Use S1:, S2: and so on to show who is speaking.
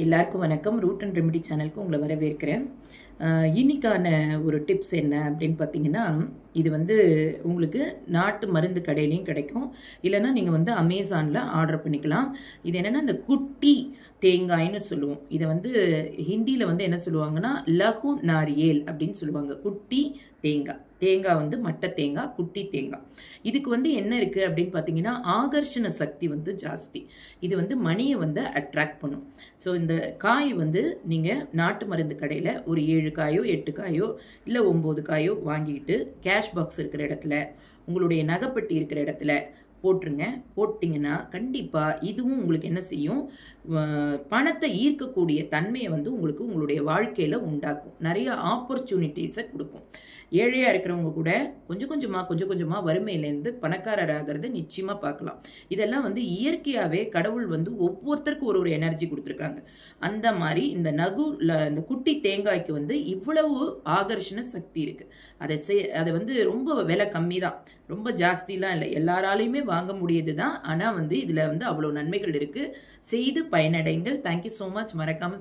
S1: எல்லாருக்கும் வணக்கம். Root and remedy சேனலுக்கு உங்களை வரவேற்கிறேன். இன்னைக்கான ஒரு டிப்ஸ் என்ன அப்படின்னு பார்த்தீங்கன்னா, இது வந்து உங்களுக்கு நாட்டு மருந்து கடையிலையும் கிடைக்கும். இல்லைன்னா நீங்கள் வந்து அமேசானில் ஆர்டர் பண்ணிக்கலாம். இது என்னென்னா இந்த குட்டி தேங்காய்னு சொல்லுவோம். இதை வந்து ஹிந்தியில் வந்து என்ன சொல்லுவாங்கன்னா லகு நாரியேல் அப்படின்னு சொல்லுவாங்க. குட்டி தேங்காய். தேங்காய் வந்து மட்டை தேங்காய், குட்டி தேங்காய். இதுக்கு வந்து என்ன இருக்குது அப்படின்னு பார்த்தீங்கன்னா, ஆகர்ஷண சக்தி வந்து ஜாஸ்தி. இது வந்து மணியை வந்து அட்ராக்ட் பண்ணும். ஸோ இந்த காய் வந்து நீங்கள் நாட்டு மருந்து கடையில் ஒரு 7 காயோ 8 காயோ இல்லை 9 காயோ வாங்கிட்டு கேஷ் பாக்ஸ் இருக்கிற இடத்துல, உங்களுடைய நகைப்பெட்டி இருக்கிற இடத்துல போட்டுருங்க. போட்டிங்கன்னா கண்டிப்பாக இதுவும் உங்களுக்கு என்ன செய்யும், பணத்தை ஈர்க்கக்கூடிய தன்மையை வந்து உங்களுக்கு உங்களுடைய வாழ்க்கையில் உண்டாக்கும். நிறைய ஆப்பர்ச்சுனிட்டிஸை கொடுக்கும். ஏழையாக இருக்கிறவங்க கூட கொஞ்சம் கொஞ்சமாக வறுமையிலேருந்து பணக்காரர் ஆகிறத நிச்சயமாக பார்க்கலாம். இதெல்லாம் வந்து இயற்கையாகவே கடவுள் வந்து ஒவ்வொருத்தருக்கும் ஒரு எனர்ஜி கொடுத்துருக்காங்க. அந்த மாதிரி இந்த குட்டி தேங்காய்க்கு வந்து இவ்வளவு ஆகர்ஷண சக்தி இருக்குது. அதை வந்து ரொம்ப விலை கம்மி தான், ரொம்ப ஜாஸ்திலாம் இல்லை, எல்லாராலையுமே வாங்க முடியுது தான். ஆனால் வந்து இதில் வந்து அவ்வளோ நன்மைகள் இருக்குது. செய்து பயனடைங்கள். Thank you so much. மறக்காமல்